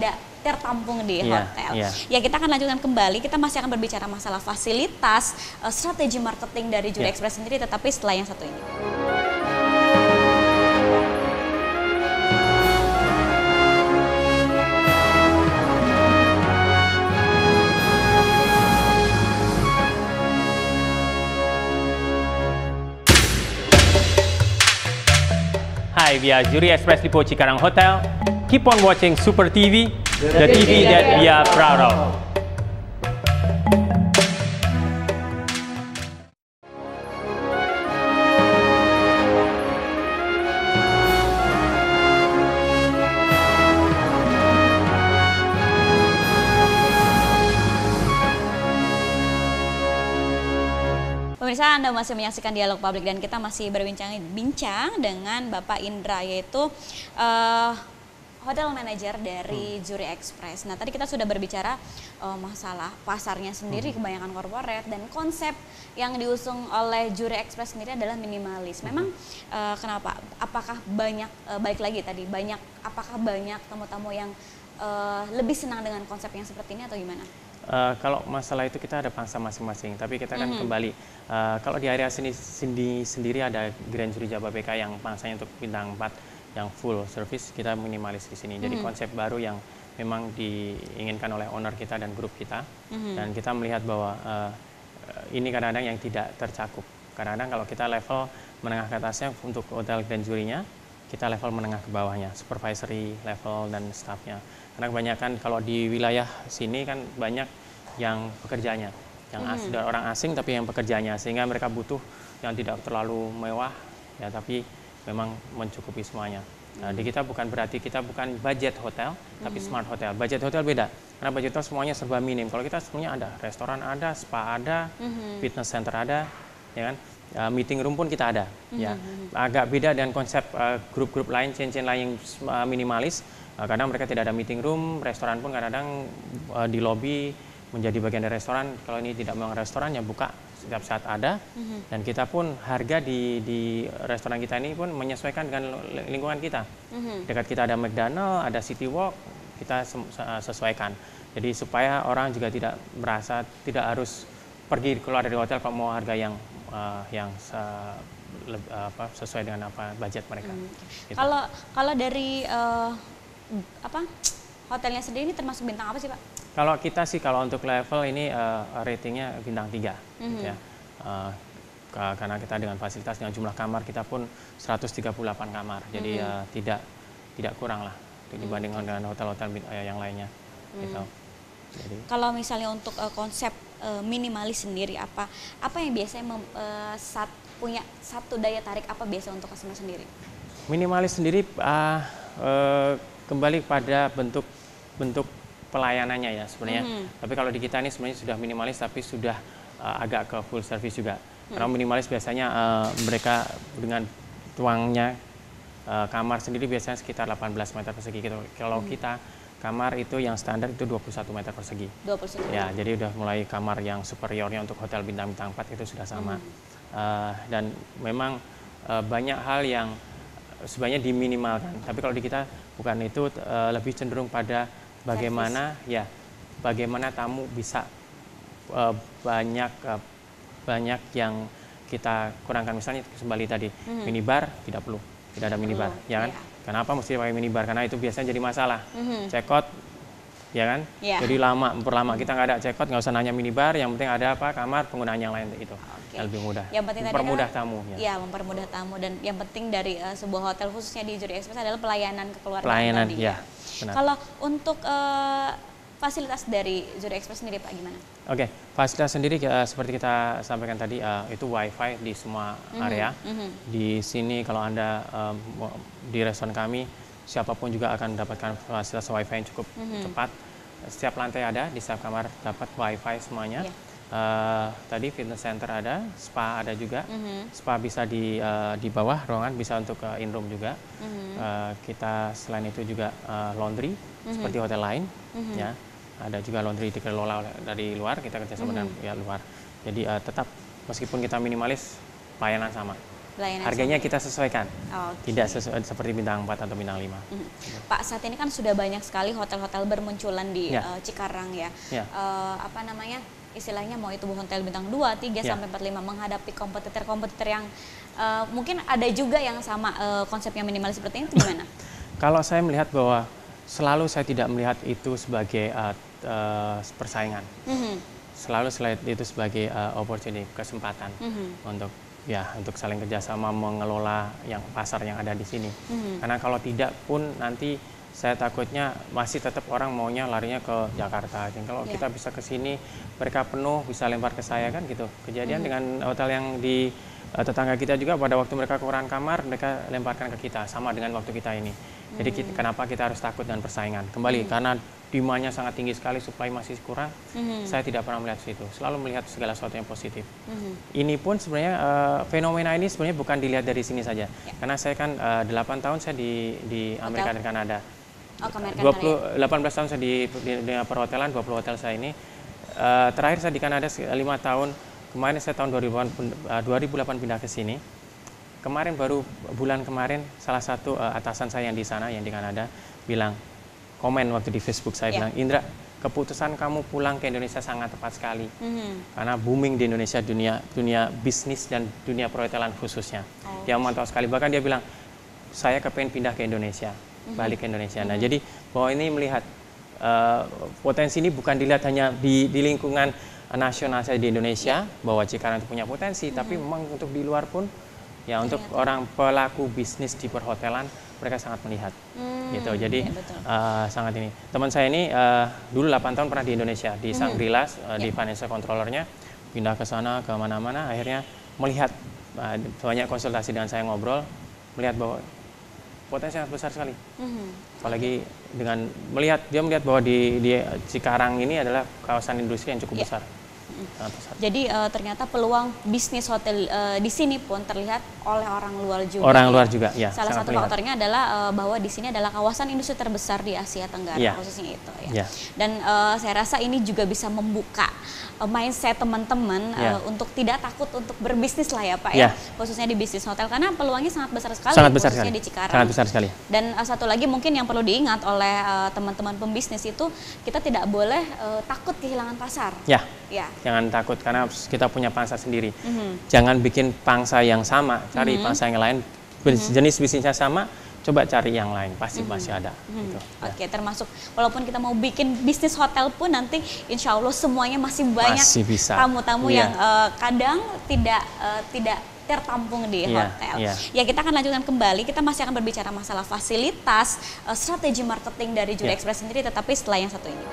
tidak tertampung di hotel. Iya. Ya, kita akan lanjutkan kembali. Kita masih akan berbicara masalah fasilitas, strategi marketing dari Juri Express sendiri, tetapi setelah yang satu ini. Hi, we are Juri Express Lipo Cikarang Hotel. Keep on watching Super TV, the TV that we are proud of. Pemirsa, Anda masih menyaksikan Dialog Publik dan kita masih berbincang dengan Bapak Indra, yaitu hotel manager dari Juri Express. Nah, tadi kita sudah berbicara masalah pasarnya sendiri, kebanyakan korporat, dan konsep yang diusung oleh Juri Express sendiri adalah minimalis. Memang kenapa? Apakah banyak, balik lagi tadi, apakah banyak tamu-tamu yang lebih senang dengan konsep yang seperti ini atau gimana? Kalau masalah itu kita ada pangsa masing-masing, tapi kita kan kembali, kalau di area sini sendiri ada Grand Juri Jababeka yang pangsanya untuk bintang 4 yang full service, kita minimalis di sini. Jadi konsep baru yang memang diinginkan oleh owner kita dan grup kita, dan kita melihat bahwa ini kadang-kadang yang tidak tercakup. Kadang-kadang kalau kita level menengah ke atasnya untuk hotel Grand Jurinya, kita level menengah ke bawahnya, supervisory level dan staffnya. Karena kebanyakan kalau di wilayah sini kan banyak yang pekerjanya, yang orang asing tapi yang pekerjanya, sehingga mereka butuh yang tidak terlalu mewah, ya tapi memang mencukupi semuanya. Nah, di kita bukan berarti kita bukan budget hotel, tapi smart hotel. Budget hotel beda, karena budget hotel semuanya serba minim. Kalau kita semuanya ada, restoran ada, spa ada, fitness center ada, ya kan? Meeting room pun kita ada, ya. Agak beda dengan konsep grup-grup lain, chain-chain lain yang minimalis. Kadang mereka tidak ada meeting room, restoran pun kadang-kadang di lobby menjadi bagian dari restoran. Kalau ini tidak memang restoran, ya buka setiap saat ada. Dan kita pun harga di restoran kita ini pun menyesuaikan dengan lingkungan kita. Dekat kita ada McDonald, ada City Walk, kita sesuaikan. Jadi supaya orang juga tidak merasa tidak harus pergi keluar dari hotel kalau mau harga yang sesuai dengan budget mereka. Gitu. Kalau dari hotelnya sendiri ini termasuk bintang apa sih, Pak? Kalau kita sih, kalau untuk level ini ratingnya bintang 3, ya. Karena kita dengan fasilitas, dengan jumlah kamar kita pun 138 kamar, jadi tidak kurang lah dibandingkan dengan hotel-hotel yang lainnya. Gitu. Jadi, kalau misalnya untuk konsep minimalis sendiri, apa yang biasanya punya satu daya tarik apa biasa untuk customer sendiri? Minimalis sendiri kembali pada bentuk pelayanannya ya sebenarnya. Tapi kalau di kita ini sebenarnya sudah minimalis tapi sudah agak ke full service juga. Karena minimalis biasanya mereka dengan ruangnya kamar sendiri biasanya sekitar 18 meter persegi gitu. Kalau kita kamar itu yang standar itu 21 meter persegi. 21. Ya, jadi udah mulai kamar yang superiornya untuk hotel bintang 4 itu sudah sama. Dan memang banyak hal yang sebenarnya diminimalkan. Tapi kalau di kita bukan itu, lebih cenderung pada bagaimana bagaimana tamu bisa banyak yang kita kurangkan. Misalnya kembali tadi minibar tidak ada minibar, ya kan? Kenapa mesti pakai minibar? Karena itu biasanya jadi masalah. Check out, ya kan? Jadi memperlama. Kita nggak ada check out, nggak usah nanya minibar. Yang penting ada kamar penggunaan yang lain itu. Yang lebih mudah. Yang penting mempermudah tamu. Ya, mempermudah tamu. Dan yang penting dari sebuah hotel khususnya di Juri Express adalah pelayanan kekeluargaan. Pelayanan, tadi, ya. Kalau untuk fasilitas dari Juri Express sendiri, Pak, gimana? Oke, fasilitas sendiri seperti kita sampaikan tadi, itu WiFi di semua area. Di sini kalau Anda di restoran kami, siapapun juga akan mendapatkan fasilitas WiFi yang cukup cepat. Setiap lantai ada, di setiap kamar dapat WiFi semuanya. Tadi fitness center ada, spa ada juga. Spa bisa di bawah ruangan, bisa untuk in room juga. Kita selain itu juga laundry seperti hotel lain, ya. Ada juga laundry dikelola dari luar, kita kerjasama dengan luar. Jadi tetap meskipun kita minimalis, pelayanan sama. Pelayanan Harganya kita sesuaikan. Oke. Tidak seperti bintang 4 atau bintang 5. Pak, saat ini kan sudah banyak sekali hotel-hotel bermunculan di Ya. Cikarang ya. Ya. Apa namanya? Istilahnya mau itu hotel bintang 2, 3 Ya. sampai 4, 5 menghadapi kompetitor-kompetitor yang mungkin ada juga yang sama konsepnya minimalis seperti ini, itu gimana? Kalau saya melihat bahwa selalu saya tidak melihat itu sebagai persaingan. Selalu itu sebagai opportunity, kesempatan untuk saling kerjasama mengelola yang pasar yang ada di sini. Karena kalau tidak pun nanti saya takutnya masih tetap orang maunya larinya ke Jakarta. Dan kalau kita bisa ke sini, mereka penuh bisa lempar ke saya kan gitu. Kejadian dengan hotel yang di tetangga kita juga pada waktu mereka kekurangan kamar, mereka lemparkan ke kita sama dengan waktu kita ini. Jadi kenapa kita harus takut dengan persaingan? Kembali karena demandnya sangat tinggi sekali, supply masih kurang. Saya tidak pernah melihat itu. Selalu melihat segala sesuatu yang positif. Ini pun sebenarnya fenomena ini sebenarnya bukan dilihat dari sini saja. Karena saya kan 8 tahun saya di Amerika dan Kanada. 18 tahun saya di perhotelan, 20 hotel saya ini. Terakhir saya di Kanada 5 tahun. Kemarin saya tahun 2008 pindah ke sini. Kemarin baru bulan kemarin salah satu atasan saya yang di sana, yang di Kanada, bilang, komen waktu di Facebook saya bilang, Indra, keputusan kamu pulang ke Indonesia sangat tepat sekali. Karena booming di Indonesia dunia bisnis dan dunia perhotelan khususnya. Dia memantau sekali, bahkan dia bilang, saya kepengen pindah ke Indonesia, balik ke Indonesia. Nah jadi bahwa ini melihat potensi ini bukan dilihat hanya di lingkungan nasional saya di Indonesia, bahwa Cikarang itu punya potensi, tapi memang untuk di luar pun, ya untuk orang pelaku bisnis di perhotelan, mereka sangat melihat. Gitu. Jadi sangat ini. Teman saya ini dulu 8 tahun pernah di Indonesia, di Shangri-La, di financial controllernya, pindah ke sana, ke mana-mana, akhirnya melihat, banyak konsultasi dengan saya ngobrol, melihat bahwa potensi sangat besar sekali. Apalagi dengan dia melihat bahwa di Cikarang ini adalah kawasan industri yang cukup besar. Jadi ternyata peluang bisnis hotel di sini pun terlihat oleh orang luar juga. Orang luar juga, ya. Salah satu faktornya adalah bahwa di sini adalah kawasan industri terbesar di Asia Tenggara, khususnya itu. Ya. Dan saya rasa ini juga bisa membuka mindset teman-teman untuk tidak takut untuk berbisnis lah ya Pak ya, khususnya di bisnis hotel karena peluangnya sangat besar sekali, khususnya di Cikarang. Sangat besar sekali. Dan satu lagi mungkin yang perlu diingat oleh teman-teman pembisnis itu kita tidak boleh takut kehilangan pasar. Ya. Jangan takut karena kita punya pangsa sendiri. Jangan bikin pangsa yang sama, cari pangsa yang lain, jenis bisnisnya sama, coba cari yang lain, pasti masih ada. Gitu. Oke, termasuk walaupun kita mau bikin bisnis hotel pun nanti insya Allah semuanya masih banyak tamu-tamu yang kadang tidak tertampung di hotel. Ya kita akan lanjutkan kembali, kita masih akan berbicara masalah fasilitas, strategi marketing dari Juri Express sendiri, tetapi setelah yang satu ini.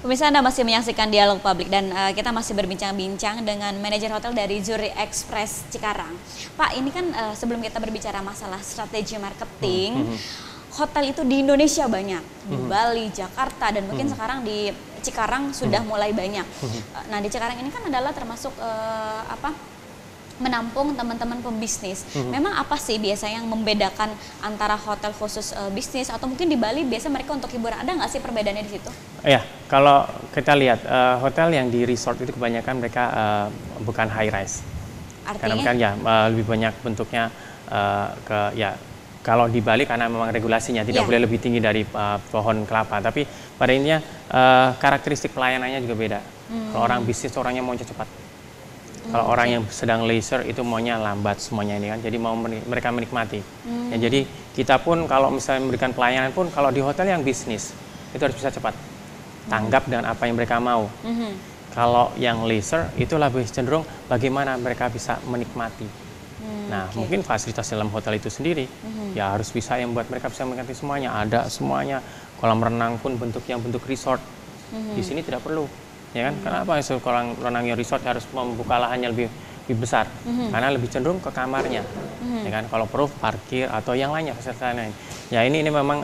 Pemirsa, Anda masih menyaksikan Dialog Publik dan kita masih berbincang-bincang dengan manajer hotel dari Juri Express Cikarang. Pak, ini kan sebelum kita berbicara masalah strategi marketing, hotel itu di Indonesia banyak, di Bali, Jakarta, dan mungkin sekarang di Cikarang sudah mulai banyak. Nah, di Cikarang ini kan adalah termasuk menampung teman-teman pembisnis. Memang apa sih biasanya yang membedakan antara hotel khusus bisnis atau mungkin di Bali biasa mereka untuk hiburan? Ada nggak sih perbedaannya di situ? Ya, kalau kita lihat hotel yang di resort itu kebanyakan mereka bukan high rise. Artinya? Karena kan lebih banyak bentuknya kalau di Bali karena memang regulasinya tidak boleh lebih tinggi dari pohon kelapa. Tapi pada intinya karakteristik pelayanannya juga beda. Kalau orang bisnis orangnya mau cepat. Kalau orang yang sedang leisure itu maunya lambat semuanya ini kan, jadi mau mereka menikmati. Ya, jadi kita pun kalau misalnya memberikan pelayanan pun kalau di hotel yang bisnis itu harus bisa cepat, tanggap dengan apa yang mereka mau. Kalau yang leisure itu lebih cenderung bagaimana mereka bisa menikmati. Nah mungkin fasilitas dalam hotel itu sendiri ya harus bisa yang buat mereka bisa menikmati semuanya. Ada semuanya, kolam renang pun bentuknya bentuk resort. Di sini tidak perlu. Ya kan? Kenapa kolam renangnya resort harus membuka lahannya lebih lebih besar karena lebih cenderung ke kamarnya, ya kan? Kalau perlu parkir atau yang lainnya, fasilitas lain. Ya ini memang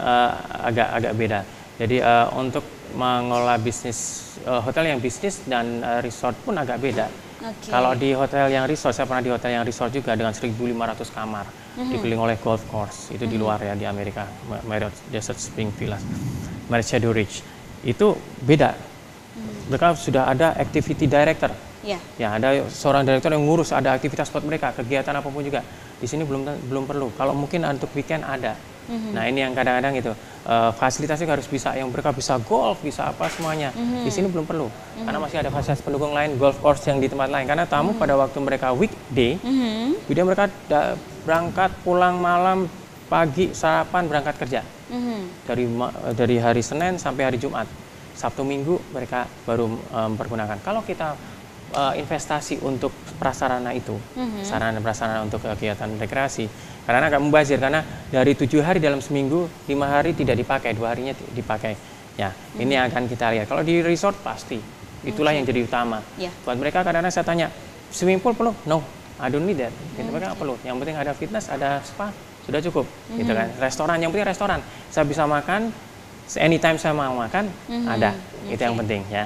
agak beda. Jadi untuk mengelola bisnis hotel yang bisnis dan resort pun agak beda. Kalau di hotel yang resort, saya pernah di hotel yang resort juga dengan 1.500 kamar, dikelilingi oleh golf course, itu di luar ya di Amerika, Marriott Desert Spring Villas, Marriott Shadow Ridge, itu beda. Mereka sudah ada activity director, ya ada seorang direktur yang ngurus, ada aktivitas buat mereka, kegiatan apapun juga. Di sini belum perlu. Kalau mungkin untuk weekend ada. Nah ini yang kadang-kadang itu fasilitasnya harus bisa, yang mereka bisa golf, bisa apa semuanya. Di sini belum perlu, karena masih ada fasilitas pendukung lain, golf course yang di tempat lain. Karena tamu pada waktu mereka weekday, mereka berangkat pulang malam, pagi sarapan berangkat kerja. Dari hari Senin sampai hari Jumat, Sabtu Minggu mereka baru mempergunakan. Kalau kita investasi untuk prasarana itu, sarana-prasarana untuk kegiatan rekreasi, karena agak mubazir, karena dari 7 hari dalam seminggu, 5 hari tidak dipakai, 2 harinya dipakai. Ya, ini akan kita lihat. Kalau di resort pasti, itulah yang jadi utama. Buat mereka kadang-kadang saya tanya, swimming pool perlu? No, I don't need that. Gitu, mereka nggak perlu. Yang penting ada fitness, ada spa, sudah cukup. Gitu kan. Restoran, yang penting restoran. Saya bisa makan, anytime saya mau makan, ada. Itu yang penting ya.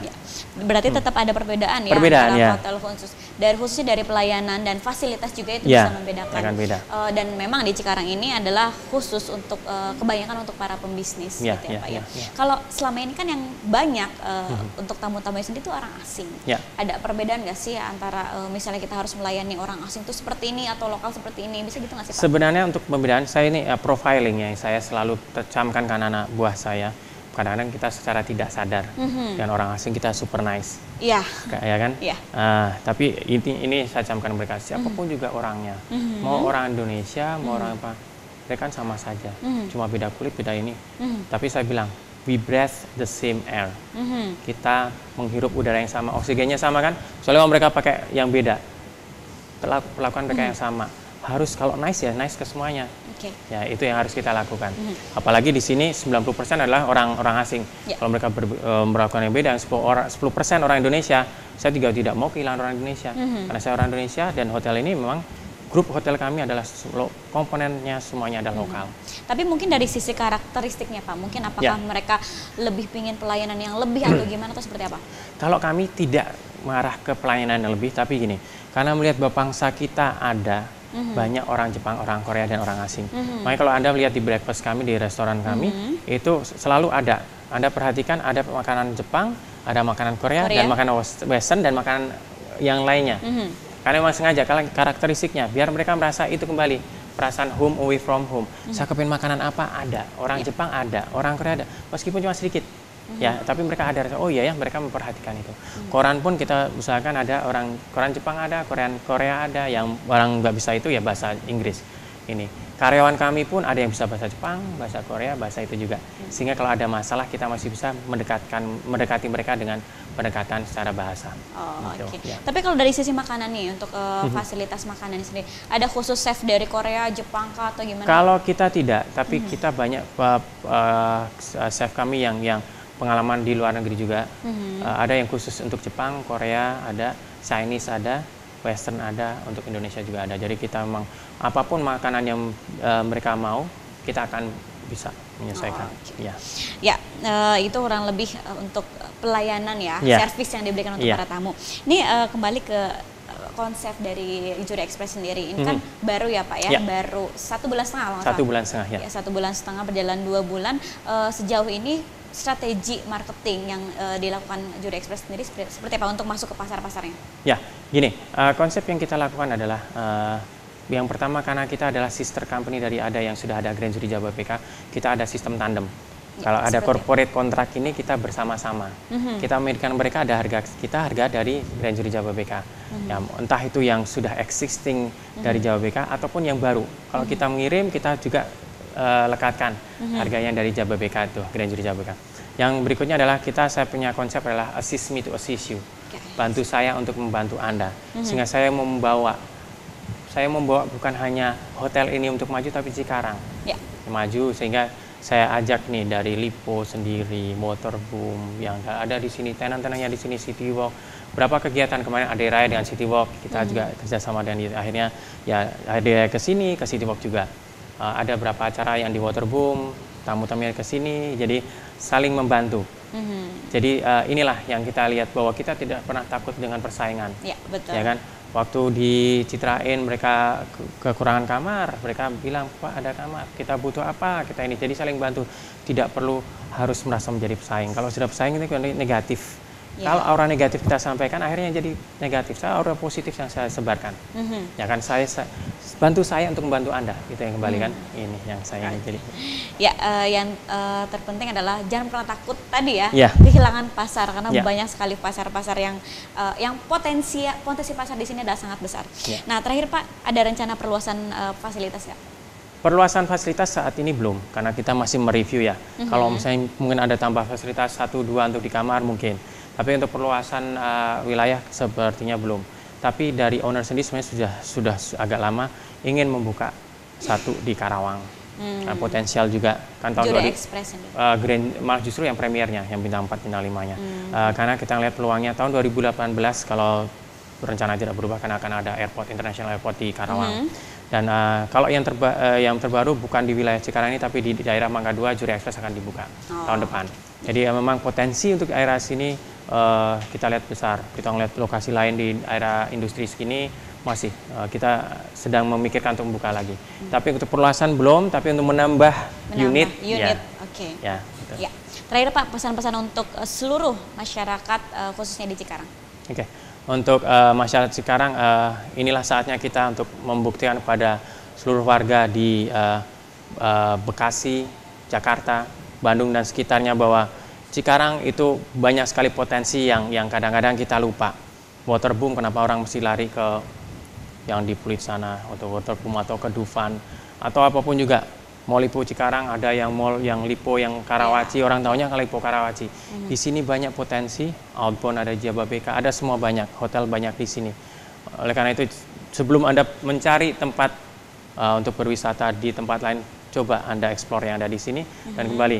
Berarti tetap ada perbedaan ya antara hotel khusus. Khususnya dari pelayanan dan fasilitas juga itu bisa membedakan. Akan beda. Dan memang di Cikarang ini adalah khusus untuk kebanyakan untuk para pembisnis gitu ya Pak ya. Kalau selama ini kan yang banyak untuk tamu-tamu sendiri itu orang asing. Ada perbedaan nggak sih antara misalnya kita harus melayani orang asing itu seperti ini atau lokal seperti ini, bisa gitu nggak sih Pak? Sebenarnya untuk pembedaan saya ini profiling yang saya selalu camkan ke anak buah saya. Kadang-kadang kita secara tidak sadar dengan orang asing kita super nice, ya kan? Tapi ini saya camkan mereka, siapapun juga orangnya, mau orang Indonesia, mau orang apa, mereka kan sama saja, cuma beda kulit, beda ini. Tapi saya bilang, we breathe the same air, kita menghirup udara yang sama, oksigennya sama kan? Soalnya kalau mereka pakai yang beda, perlakuan mereka yang sama. Harus kalau nice ya nice ke semuanya. Ya itu yang harus kita lakukan. Apalagi di sini 90% adalah orang asing. Kalau mereka melakukan yang beda, 10% orang Indonesia, saya juga tidak mau kehilangan orang Indonesia. Karena saya orang Indonesia dan hotel ini memang grup hotel kami adalah komponennya semuanya adalah lokal. Tapi mungkin dari sisi karakteristiknya Pak, mungkin apakah mereka lebih pingin pelayanan yang lebih atau gimana atau seperti apa? Kalau kami tidak mengarah ke pelayanan yang lebih, tapi gini, karena melihat bangsa kita ada banyak orang Jepang, orang Korea, dan orang asing. Makanya kalau Anda lihat di breakfast kami, di restoran kami, itu selalu ada. Anda perhatikan ada makanan Jepang, ada makanan Korea, dan makanan Western, dan makanan yang lainnya. Karena memang sengaja, karakteristiknya, biar mereka merasa itu kembali. Perasaan home away from home. Saya kepingin makanan apa? Ada. Orang Jepang ada, orang Korea ada. Meskipun cuma sedikit. Ya, tapi mereka ada rasa, oh iya ya, mereka memperhatikan itu. Koran pun kita usahakan ada orang koran Jepang ada, Korea ada, yang orang nggak bisa itu ya bahasa Inggris. Ini karyawan kami pun ada yang bisa bahasa Jepang, bahasa Korea, bahasa itu juga. Sehingga kalau ada masalah kita masih bisa mendekati mereka dengan pendekatan secara bahasa. Tapi kalau dari sisi makanan nih, untuk fasilitas makanan sendiri, ada khusus chef dari Korea, Jepang kah, atau gimana? Kalau kita tidak, tapi kita banyak chef kami yang pengalaman di luar negeri juga. Ada yang khusus untuk Jepang, Korea ada, Chinese ada, Western ada, untuk Indonesia juga ada. Jadi kita memang apapun makanan yang mereka mau, kita akan bisa menyesuaikan. Itu kurang lebih untuk pelayanan ya, servis yang diberikan untuk para tamu. Ini kembali ke konsep dari Juri Express sendiri, ini kan baru ya Pak ya, baru 1,5 bulan. 1,5 bulan ya. 1,5 bulan berjalan 2 bulan. Sejauh ini strategi marketing yang dilakukan Juri Express sendiri seperti apa untuk masuk ke pasar-pasarnya? Ya, gini, konsep yang kita lakukan adalah yang pertama, karena kita adalah sister company dari ADA yang sudah ada Grand Juri Jababeka, kita ada sistem tandem. Kalau ada corporate kontrak ini kita bersama-sama. Kita memberikan mereka ada harga dari Grand Juri Jababeka. Ya, entah itu yang sudah existing dari Jababeka ataupun yang baru. Kalau kita mengirim, kita juga lekatkan harganya dari Jababeka itu, Grand Juri Jababeka. Yang berikutnya adalah saya punya konsep adalah assist me to assist you. Bantu saya untuk membantu Anda. Sehingga saya membawa bukan hanya hotel ini untuk maju, tapi Cikarang. Maju sehingga saya ajak nih dari Lipo sendiri, Waterboom yang ada di sini, tenan-tenannya di sini, City Walk. Berapa kegiatan kemarin Ade Raya dengan City Walk, kita juga kerjasama dengan akhirnya ya Ade Raya ke sini, ke City Walk juga. Ada berapa acara yang di Waterboom, tamu-tamunya ke sini, jadi saling membantu. Jadi inilah yang kita lihat bahwa kita tidak pernah takut dengan persaingan. Ya, betul. Ya kan? Waktu dicitrain mereka kekurangan kamar, mereka bilang, Pak ada kamar, kita butuh apa, kita ini. Jadi saling bantu, tidak perlu harus merasa menjadi pesaing. Kalau sudah pesaing itu negatif. Kalau aura negatif kita sampaikan, akhirnya jadi negatif. Saya aura positif yang saya sebarkan. Ya kan, saya bantu saya untuk membantu Anda, itu yang kembali kan. Ini yang saya ini jadi. Ya, yang terpenting adalah jangan pernah takut tadi ya, Ya. kehilangan pasar karena Ya. banyak sekali pasar-pasar yang potensi pasar di sini adalah sangat besar. Ya. Nah, terakhir Pak, ada rencana perluasan fasilitas ya? Perluasan fasilitas saat ini belum, karena kita masih mereview ya. Kalau misalnya mungkin ada tambah fasilitas 1-2 untuk di kamar mungkin. Tapi untuk perluasan wilayah sepertinya belum. Tapi dari owner sendiri sebenarnya sudah agak lama ingin membuka satu di Karawang. Nah, potensial juga kan tahun Juri Express ini. malah justru yang premiernya, yang bintang 4, bintang 5-nya. Karena kita lihat peluangnya tahun 2018 kalau rencana tidak berubah karena akan ada international airport di Karawang. Dan kalau yang terbaru bukan di wilayah Cikarang ini tapi di daerah Mangga 2, Juri Express akan dibuka tahun depan. Jadi memang potensi untuk daerah sini kita lihat besar. Kita ngeliat lokasi lain di daerah industri segini masih kita sedang memikirkan untuk membuka lagi. Tapi untuk perluasan belum, tapi untuk menambah unit ya. Oke. Ya, betul. Ya. Terakhir Pak, pesan-pesan untuk seluruh masyarakat khususnya di Cikarang. Oke. Untuk masyarakat Cikarang, inilah saatnya kita untuk membuktikan kepada seluruh warga di Bekasi, Jakarta, Bandung dan sekitarnya bahwa Cikarang itu banyak sekali potensi yang kadang-kadang kita lupa. Waterboom, kenapa orang mesti lari ke yang di Pluit sana untuk Waterboom atau ke Dufan atau apapun juga. Mall Lipo Cikarang ada yang mall yang Lipo yang Karawaci, orang tahunya kalau Lipo Karawaci. Di sini banyak potensi, outbound ada Jababeka, ada semua banyak, hotel banyak di sini. Oleh karena itu sebelum Anda mencari tempat untuk berwisata di tempat lain, coba Anda explore yang ada di sini dan kembali